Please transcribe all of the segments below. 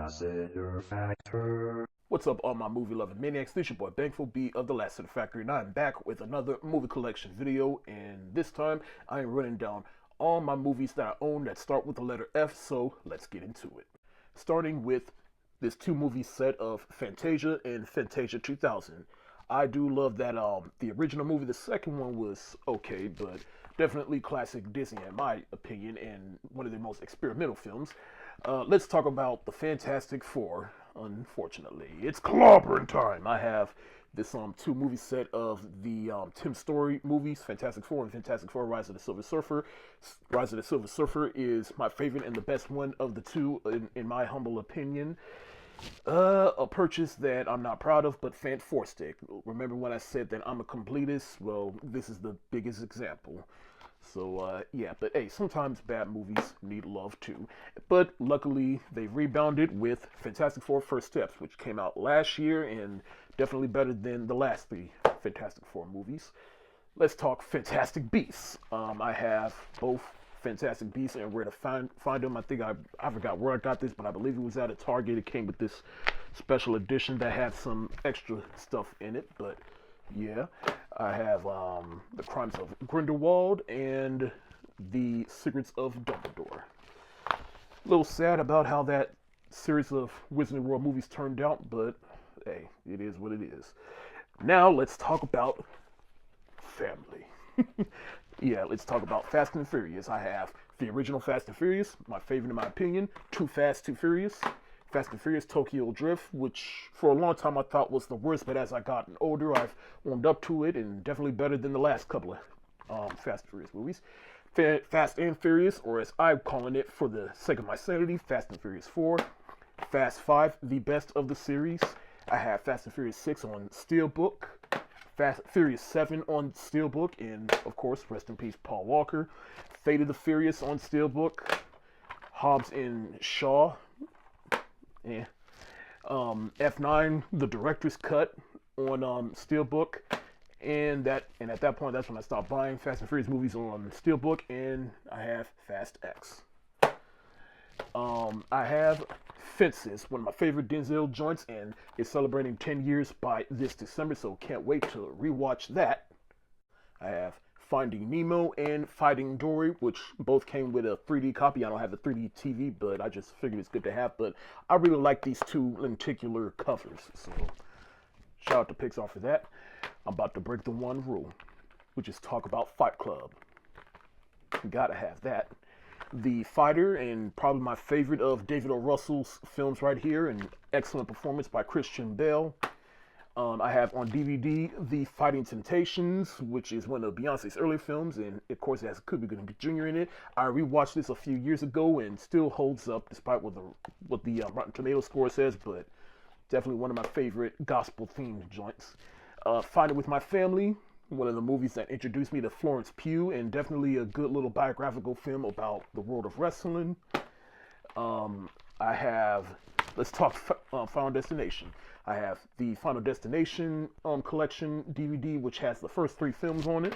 Lassiter Factor. What's up, all my movie-loving maniacs? This is your boy Bankful B of the Lassiter Factor, and I'm back with another movie collection video. And this time, I am running down all my movies that I own that start with the letter F. So let's get into it. Starting with this two-movie set of Fantasia and Fantasia 2000. I do love that the original movie. The second one was okay, but definitely classic Disney in my opinion, and one of the most experimental films. Let's talk about the Fantastic Four. Unfortunately, it's clobbering time. I have this two movie set of the Tim Story movies, Fantastic Four and Fantastic Four: Rise of the Silver Surfer. Rise of the Silver Surfer is my favorite and the best one of the two, in my humble opinion. A purchase that I'm not proud of, but fantastic. Remember when I said that I'm a completist? Well, this is the biggest example. So, yeah, but hey, sometimes bad movies need love too. But luckily, they rebounded with Fantastic Four First Steps, which came out last year and definitely better than the last three Fantastic Four movies. Let's talk Fantastic Beasts. I have both Fantastic Beasts and where to find them. I think I forgot where I got this, but I believe it was at a Target. It came with this special edition that had some extra stuff in it, but yeah. I have The Crimes of Grindelwald and The Secrets of Dumbledore. A little sad about how that series of Wizarding World movies turned out, but hey, it is what it is. Now let's talk about family. Yeah, let's talk about Fast and Furious. I have the original Fast and Furious, my favorite in my opinion, Too Fast, Too Furious. Fast and Furious Tokyo Drift, which for a long time I thought was the worst, but as I gotten older, I've warmed up to it, and definitely better than the last couple of Fast and Furious movies. Fast and Furious, or as I'm calling it for the sake of my sanity, Fast and Furious 4. Fast 5, the best of the series. I have Fast and Furious 6 on Steelbook. Fast Furious 7 on Steelbook, and of course, rest in peace, Paul Walker. Fate of the Furious on Steelbook. Hobbs and Shaw. Yeah. F9, the director's cut on Steelbook, and at that point, that's when I stopped buying Fast and Furious movies on Steelbook, and I have Fast X. I have Fences, one of my favorite Denzel joints, and it's celebrating 10 years by this December, so can't wait to rewatch that. I have Finding Nemo and Finding Dory, which both came with a 3D copy. I don't have a 3D TV, but I just figured it's good to have. But I really like these two lenticular covers, so shout out to Pixar for that. I'm about to break the one rule, which is talk about Fight Club. Gotta have that. The Fighter, and probably my favorite of David O. Russell's films right here, an excellent performance by Christian Bale. I have on DVD The Fighting Temptations, which is one of Beyonce's early films, and of course it has Cuba Gooding Jr. in it. I rewatched this a few years ago and still holds up despite what the Rotten Tomatoes score says, but definitely one of my favorite gospel-themed joints. Fighting with My Family, one of the movies that introduced me to Florence Pugh, and definitely a good little biographical film about the world of wrestling. I have, let's talk Final Destination. I have the Final Destination collection DVD, which has the first three films on it.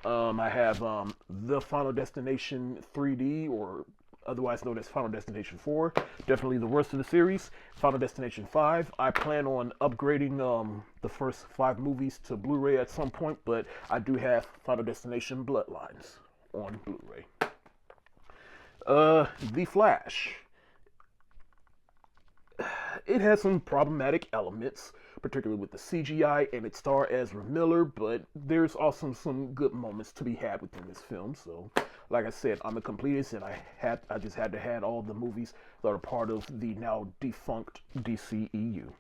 I have the Final Destination 3D, or otherwise known as Final Destination 4. Definitely the worst of the series. Final Destination 5. I plan on upgrading the first 5 movies to Blu-ray at some point, but I do have Final Destination Bloodlines on Blu-ray. The Flash. It has some problematic elements, particularly with the CGI and its star Ezra Miller, but there's also some good moments to be had within this film. So, like I said, I'm a completist, and I just had to have all the movies that are part of the now defunct DCEU.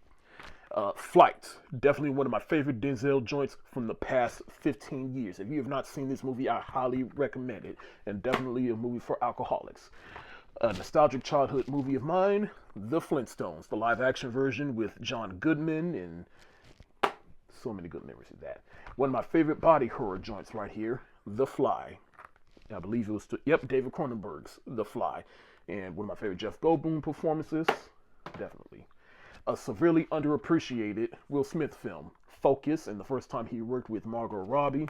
Flight, definitely one of my favorite Denzel joints from the past 15 years. If you have not seen this movie, I highly recommend it, and definitely a movie for alcoholics. A nostalgic childhood movie of mine, The Flintstones, the live-action version with John Goodman, and so many good memories of that. One of my favorite body horror joints right here, The Fly. I believe it was, David Cronenberg's The Fly. And one of my favorite Jeff Goldblum performances, definitely. A severely underappreciated Will Smith film, Focus, and the first time he worked with Margot Robbie.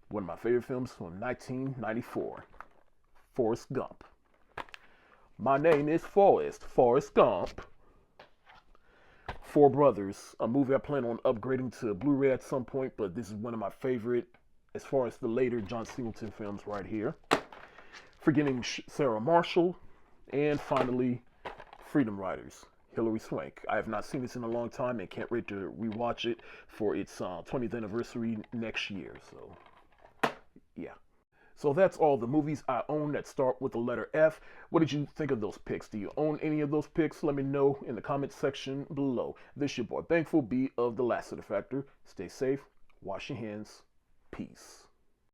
One of my favorite films from 1994. Forrest Gump. My name is Forrest Gump. Four Brothers, a movie I plan on upgrading to Blu-ray at some point, but this is one of my favorite as far as the later John Singleton films right here. Forgetting Sarah Marshall, and finally, Freedom Riders, Hilary Swank. I have not seen this in a long time and can't wait to rewatch it for its 20th anniversary next year. So, yeah. So that's all the movies I own that start with the letter F. What did you think of those picks? Do you own any of those picks? Let me know in the comment section below. This is your boy Thankful B of the Lassiter Factor. Stay safe, wash your hands, peace.